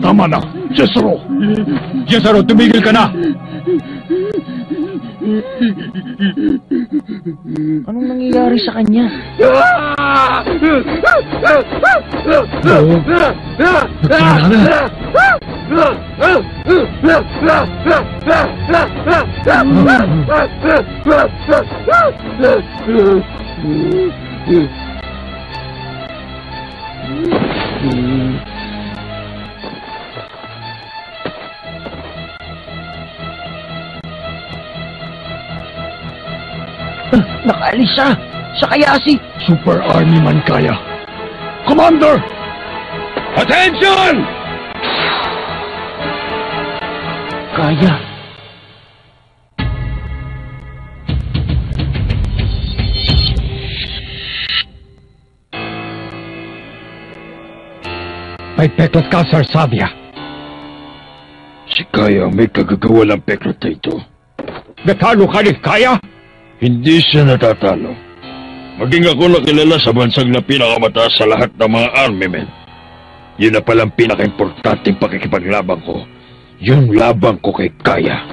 Tama na, Jezero! Jezero, tumigil ka na! Anong nangyayari sa kanya? Nakaalis siya! Siya kaya si... Super Army man kaya! Commander! Attention! Kaya. May peklot ka, Sir Savia. Si Kaya may kagagawa ng peklot na ito. Natalo ka ni Kaya? Hindi siya natatalo. Maging ako nakilala sa bansang na pinakamataas sa lahat ng mga army men. Yun na palang pinaka-importanting pakikipaglaban ko. Yung laban ko kay Kaya.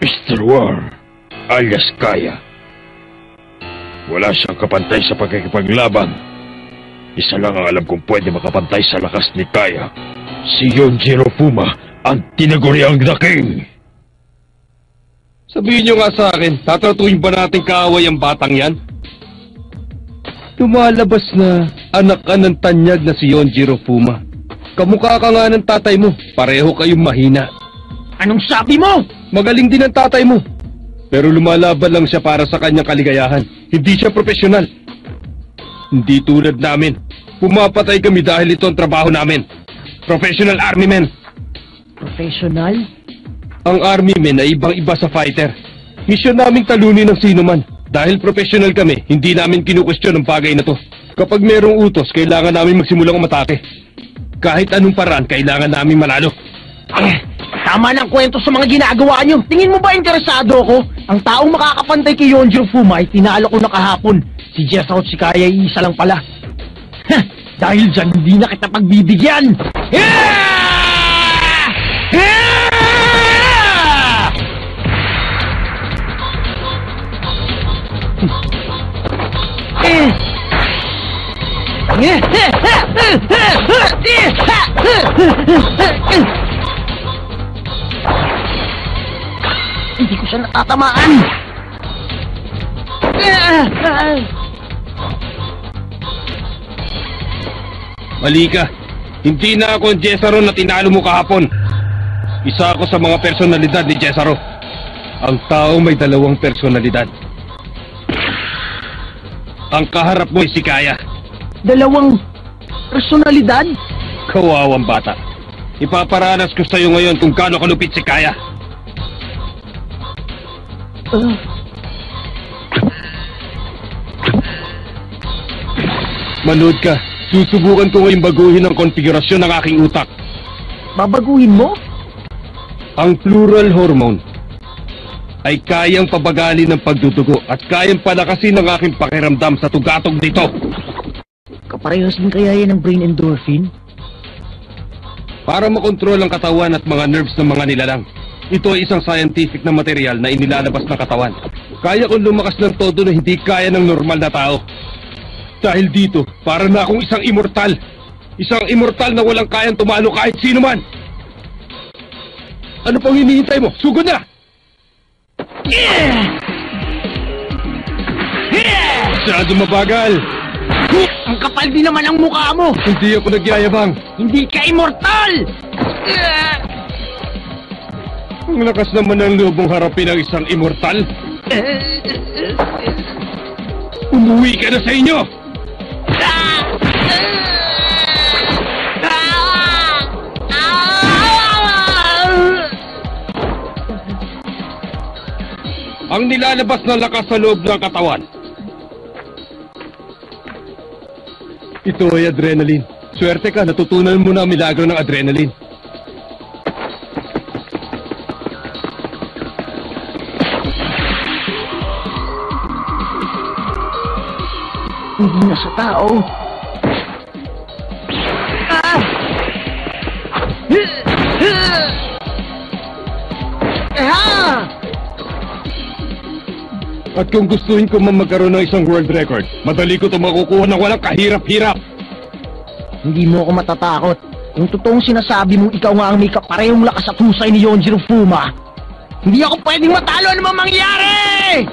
Mr. War, alias Kaya. Wala siyang kapantay sa pakikipaglaban. Isa lang ang alam kong pwede makapantay sa lakas ni Kaya. Si Yonjiro Fuma, ang tinaguriang The King. Sabihin nyo nga sa akin, tatratuhin ba natin kaaway ang batang yan? Lumalabas na anak ka ng tanyag na si Yonjiro Fuma. Kamukha ka nga ng tatay mo, pareho kayong mahina. Anong sabi mo? Magaling din ang tatay mo. Pero lumalaban lang siya para sa kanyang kaligayahan. Hindi siya profesional. Hindi tulad namin. Pumapatay kami dahil ito ang trabaho namin. Professional army men. Professional? Ang army men ay ibang-iba sa fighter. Misyon naming talunin ng sino man. Dahil professional kami, hindi namin kinukwestiyon ang bagay na to. Kapag merong utos, kailangan namin magsimulang umatake. Kahit anong paraan, kailangan namin manalo. Tama ng kwento sa mga ginagawa niyo. Tingin mo ba interesado ako? Ang taong makakapantay kay Yonjiro Fuma ay tinalo ko na kahapon. Si Jezero at si Kaya ay isa lang pala. Dahil dyan, hindi na kita pagbibigyan. Hindi ko siya natatamaan. Mali ka. Hindi na ako ang Jezero na tinalo mo kahapon. Isa ako sa mga personalidad ni Jezero. Ang tao may dalawang personalidad. Ang kaharap mo ay si Kaya. Dalawang personalidad? Kawawang bata. Ipaparanas ko sa'yo ngayon kung gaano kalupit si Kaya. Manood ka. Susubukan ko ngayong baguhin ang konfigurasyon ng aking utak. Babaguhin mo? Ang plural hormone ay kayang pabagalin ng pagdudugo at kayang palakasin ng aking pakiramdam sa tugatog nito. Kaparehas din kaya yan ng brain endorphin? Para makontrol ang katawan at mga nerves ng mga nilalang. Ito ay isang scientific na material na inilalabas ng katawan. Kaya kong lumakas ng todo na hindi kaya ng normal na tao. Dahil dito, para na akong isang immortal. Isang immortal na walang kayang tumalo kahit sino man. Ano pang hinihintay mo? Sugod na! Masyado mabagal. Ang kapal din naman ang mukha mo. Hindi ako nagyayabang. Hindi ka immortal! Ang lakas naman ng loob mong harapin ang isang immortal. Umuwi ka na sa inyo! ang nilalabas na lakas sa loob ng katawan. Ito ay adrenaline. Swerte ka, natutunan mo na ang milagro ng adrenaline. Hindi na sa tao. At kung gustuhin ko man magkaroon ng isang world record, madali ko ito makukuha ng walang kahirap-hirap. Hindi mo ako matatakot. Kung totoong sinasabi mong ikaw nga ang may kaparehong lakas at husay ni Yonjiro Fuma, hindi ako pwedeng matalo ano mang mangyari!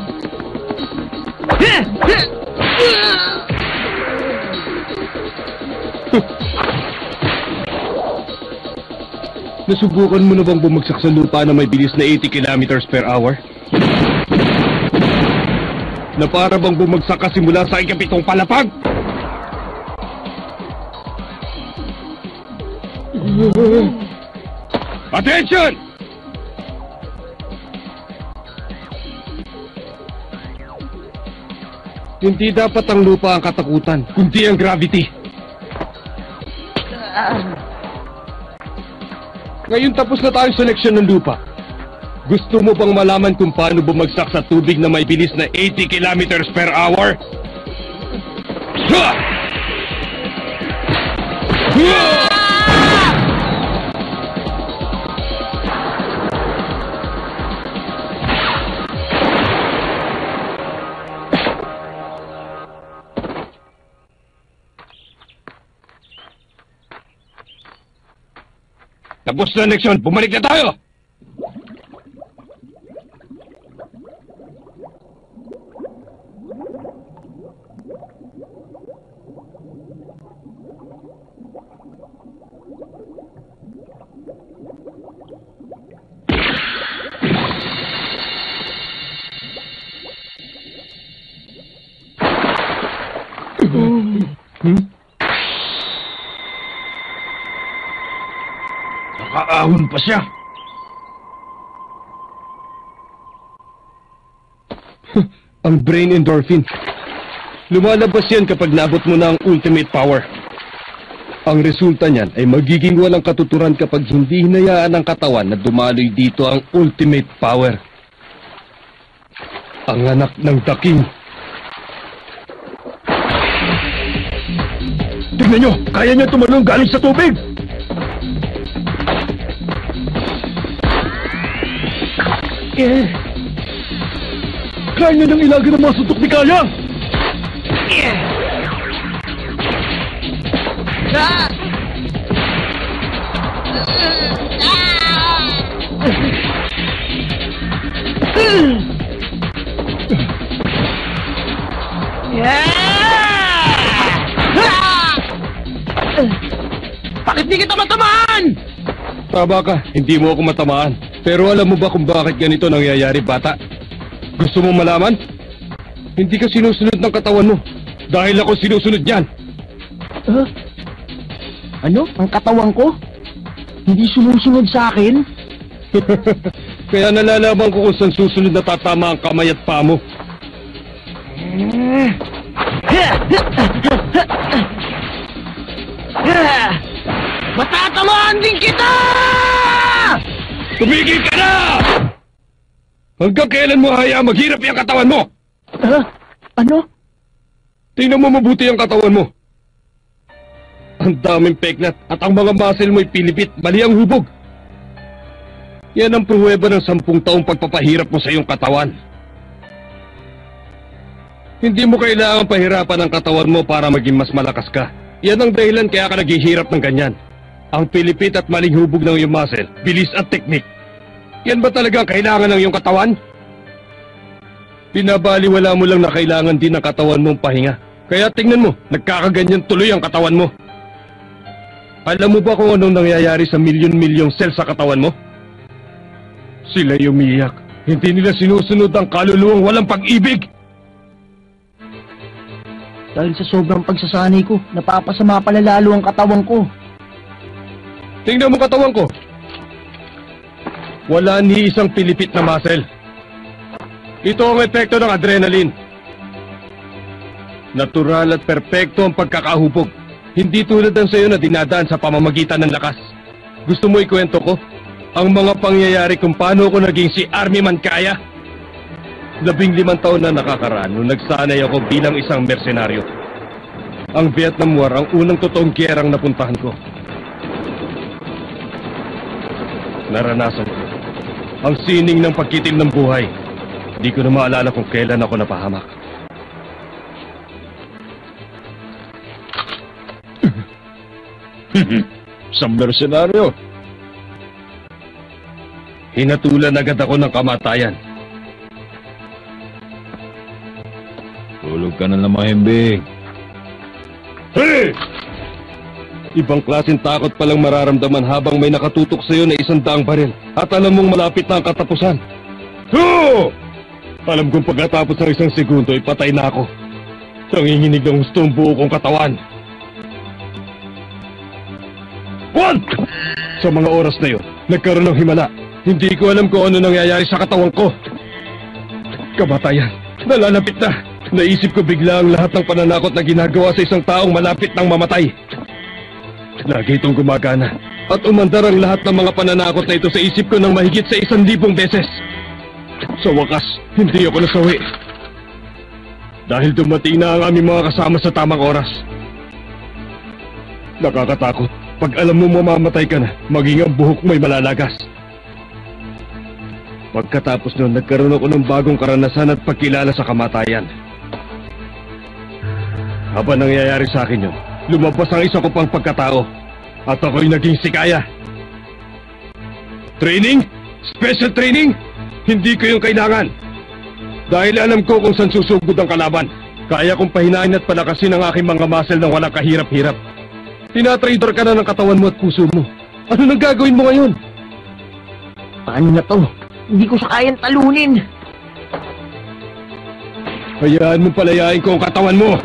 Nasubukan mo na bang bumagsak sa lupa na may bilis na 80 kilometers per hour? Na para bang bumagsak ka simula sa ikapitong palapag? Attention! Hindi dapat ang lupa ang katakutan, kundi ang gravity. Ngayon tapos na tayong seleksyon ng lupa. Gusto mo bang malaman kung paano bumagsak sa tubig na may bilis na 80 kilometers per hour? Tapos na leksyon, bumalik na tayo! Nakaahon pa siya. Ang brain endorphin. Lumalabas yan kapag naabot mo na ang ultimate power. Ang resulta niyan ay magiging walang katuturan kapag hindi hinayaan ng katawan na dumaloy dito ang ultimate power. Ang anak ng daking. Tignan nyo, kaya niya tumalong galing sa tubig. Kaya niya nang ilagay ng mga suntok ni Kaya. Bakit di kita matamaan? Tama ka, hindi mo ako matamaan. Pero alam mo ba kung bakit ganito nangyayari, bata? Gusto mo malaman? Hindi ka sinusunod ng katawan mo. Dahil ako sinusunod yan. Ano? Ang katawan ko? Hindi sumusunod sa akin? Kaya nalalaman ko kung saan susunod na tatama ang kamay at paa mo. Matatamaan din kita! Tumigil ka na! Hanggang kailan mo hayaan maghirap yung katawan mo? Ano? Tingnan mo mabuti ang katawan mo. Ang daming peklat at ang mga muscle mo'y pilipit, mali ang hubog. Yan ang pruweba ng 10 taong pagpapahirap mo sa iyong katawan. Hindi mo kailangan pahirapan ang katawan mo para maging mas malakas ka. Yan ang dahilan kaya ka naghihirap ng ganyan. Ang pilipit at maling hubog ng iyong muscle, bilis at teknik. Yan ba talaga ang kailangan ng iyong katawan? Pinabaliwala mo lang na kailangan din ng katawan mong pahinga. Kaya tingnan mo, nagkakaganyan tuloy ang katawan mo. Alam mo ba kung anong nangyayari sa milyon-milyong cell sa katawan mo? Sila'y umiyak. Hindi nila sinusunod ang kaluluwang walang pag-ibig. Dahil sa sobrang pagsasanay ko, napapasama pala lalo ang katawan ko. Tingnan mo katawan ko. Wala ni isang pilipit na muscle. Ito ang epekto ng adrenaline. Natural at perpekto ang pagkakahubog. Hindi tulad ng sayo na dinadaan sa pamamagitan ng lakas. Gusto mo ikwento ko? Ang mga pangyayari kung paano ko naging si Army Mancaya? 15 taon na nakakaraan nung nagsanay ako bilang isang mersenaryo. Ang Vietnam War ang unang totoong gyerang napuntahan ko. Naranasan ko ang sining ng pagkitim ng buhay. Di ko na maalala kung kailan ako napahamak. Isang mersenaryo. Hinatulan agad ako ng kamatayan. Tulog ka na mahimbing. Hey! Ibang klaseng takot palang mararamdaman habang may nakatutok sa'yo na 100 baril at alam mong malapit na ang katapusan. Oh! Alam kong pagkatapos ng 1 segundo ay patay na ako. Nanginginig ng gusto ang buo kong katawan. One! Sa mga oras na yun, nagkaroon ng himala. Hindi ko alam kung ano nangyayari sa katawan ko. Kamatayan, nalalapit na. Naisip ko bigla ang lahat ng pananakot na ginagawa sa isang taong malapit ng mamatay. Lagi itong gumagana. At umandar ang lahat ng mga pananakot na ito sa isip ko ng mahigit sa 1,000 beses. Sa wakas, hindi ako nasawi. Dahil dumating na ang aming mga kasama sa tamang oras. Nakakatakot. Pag alam mo mamamatay ka na, maging ang buhok mo'y malalagas. Pagkatapos nun, nagkaroon ako ng bagong karanasan at pagkilala sa kamatayan. Habang nangyayari sa akin yun, lumabas ang isa ko pang pagkatao. At ako'y naging sikaya. Training? Special training? Hindi ko yung kailangan. Dahil alam ko kung saan susugod ang kalaban. Kaya kong pahinain at palakasin ang aking mga muscle nang walang kahirap-hirap. Tinatrader ka na ng katawan mo at puso mo. Ano nang gagawin mo ngayon? Paano na to? Hindi ko siya kayang talunin. Hayaan mo palayain ko ang katawan mo.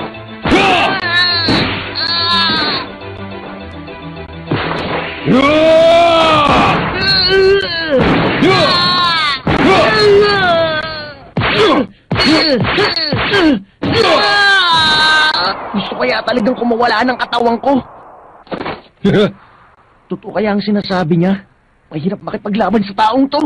Gusto kaya talagang kumawala ng katawan ko. Totoo kaya ang sinasabi niya? Mahirap makipaglaban sa taong to.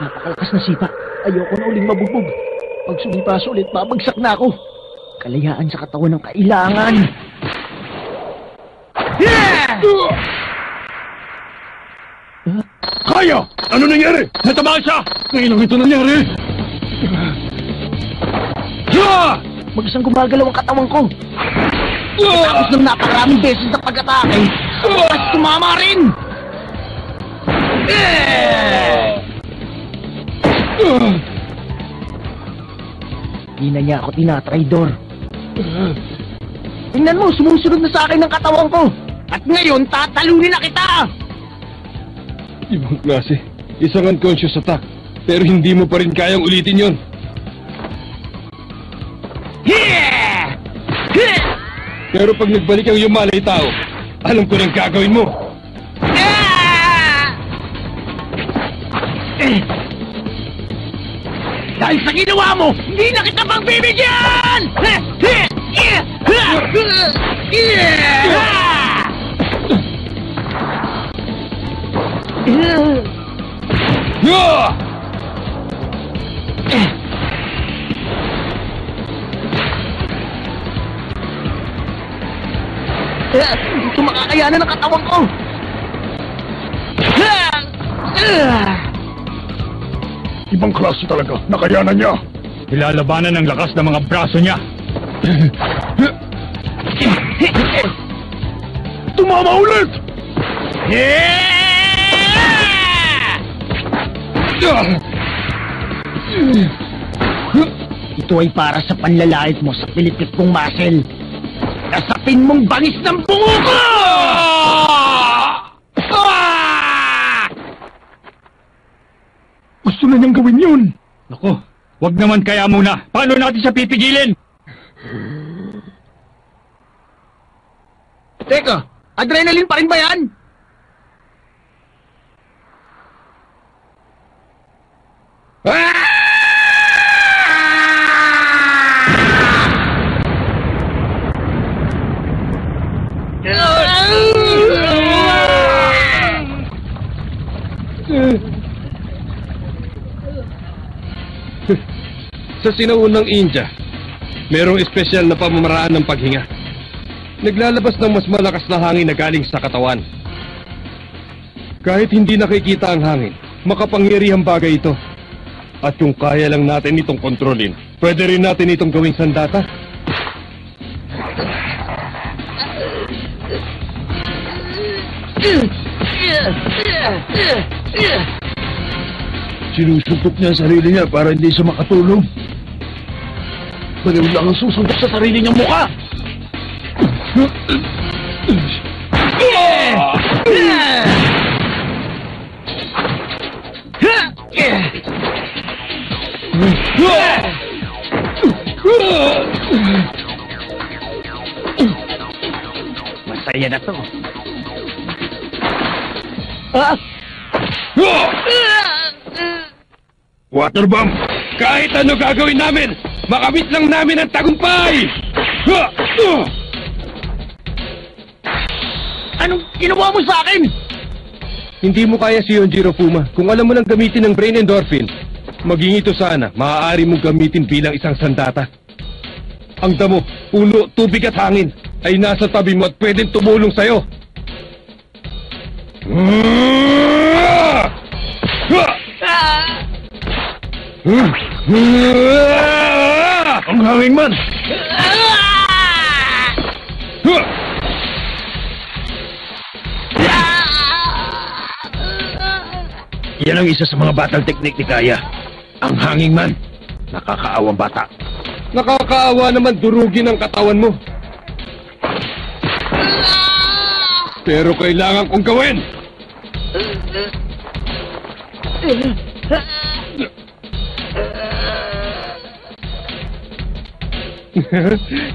Napakalakas na sipa. Ayoko na uling mabugbog. Pag sumipas ulit, babagsak na ako. Kalayaan sa katawan ng kailangan. Kaya! Ano nangyari? Natamaan siya! Ngayon lang ito nangyari! Mag-isang gumagalaw ang katawan ko. Tapos ng napakaraming beses na pag-atake, at tumama rin! Hindi na niya ako tinatraidor. Tingnan mo, sumusunod na sa akin ng katawan ko. At ngayon, tatalunin na kita! Ibang klase. Isang unconscious attack. Pero hindi mo pa rin kayang ulitin yon. Pero pag nagbalik ang yumalay tao, alam ko nang gagawin mo. Dahil sa ginawa mo, hindi na kita pagbibigyan! Hindi ito makakayanan ng katawan ko! Ibang klase talaga. Nakayanan niya. Ilalabanan ng lakas ng mga braso niya. Tumama ulit! Ito ay para sa panlalait mo sa pilipit kong muscle. Nasapin mong bangis ng bungo ko! Gusto na niyang gawin yun. Nako, wag naman kaya muna. Paano natin siya pipigilin? Teka, adrenaline pa rin ba yan? Sa sinaunang India, merong espesyal na pamamaraan ng paghinga. Naglalabas ng mas malakas na hangin na galing sa katawan. Kahit hindi nakikita ang hangin, makapangyarihang bagay ito. At kung kaya lang natin itong kontrolin, pwede rin natin itong gawing sandata. Sinusuntok niya ang sarili niya para hindi siya makatulog. Baliw lang ang susuntok sa sarili niyang mukha. Masaya na to. Ah! Waterbomb! Kahit ano gagawin namin, makamit lang namin ang tagumpay! Anong ginawa mo sa akin? Hindi mo kaya si Yonjiro Fuma. Kung alam mo lang gamitin ng brain endorphin, maging ito sana, maaari mong gamitin bilang isang sandata. Ang damo, puno, tubig at hangin ay nasa tabi mo at pwedeng tumulong sa'yo. Ang hangin man! Yan ang isa sa mga batang teknik ni Kaya. Ang hanging man. Nakakaawang bata. Nakakaawa naman durugin ang katawan mo. Pero kailangan kong gawin.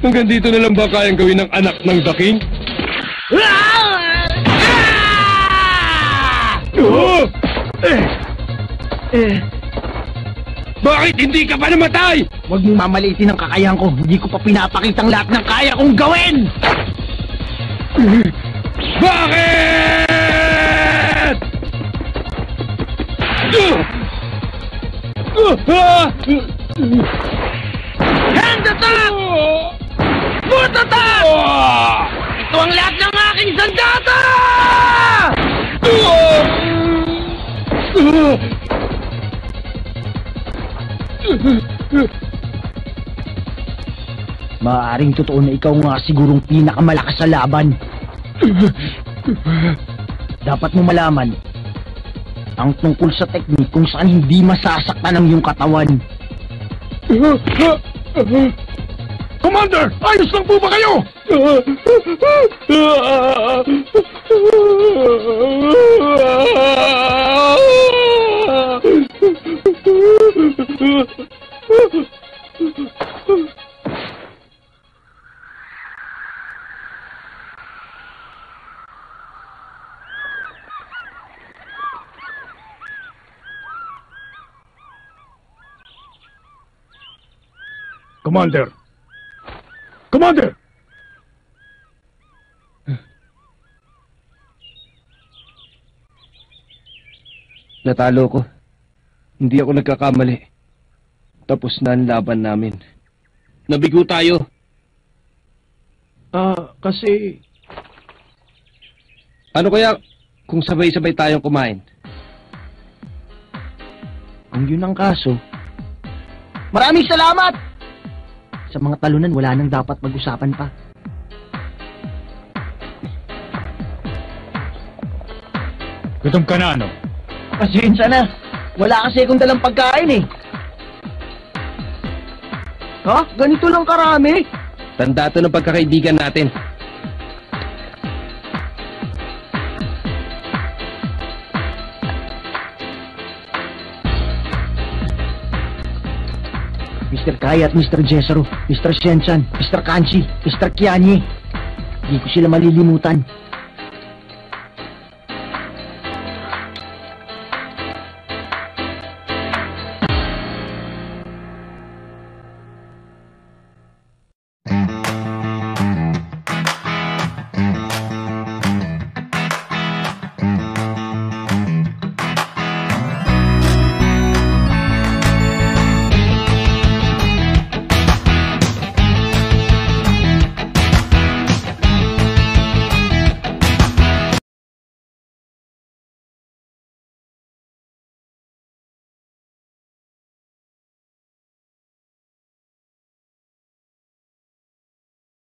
Hanggang dito na lang ba kayang gawin ng anak ng The King? Bakit hindi ka pa namatay? Huwag mong mamaliitin ang kakayahan ko. Hindi ko pa pinapakitang lahat ng kaya kong gawin! Bakit? Hand attack! Foot attack! Ito ang lahat ng aking sandata! Maaaring totoo na ikaw nga sigurong pinakamalakas sa laban. Dapat mo malaman ang tungkol sa teknik kung saan hindi masasaktan ang iyong katawan. Commander! Ayos lang po ba kayo? Commander! Commander! Natalo ko. Hindi ako nagkakamali. Tapos na ang laban namin. Nabigo tayo. Kasi... Ano kaya kung sabay-sabay tayong kumain? Kung yun ang kaso, maraming salamat! Sa mga talunan, wala nang dapat mag-usapan pa. Gutom ka na, ano? Pasensya na. Wala kasi akong dalang pagkain eh. Ha? Ganito lang karami? Tanda to ng pagkakaibigan natin. Mr. Kaya at Mr. Jessero, Mr. Shensan, Mr. Kanchi, Mr. Kianye. Hindi ko sila malilimutan.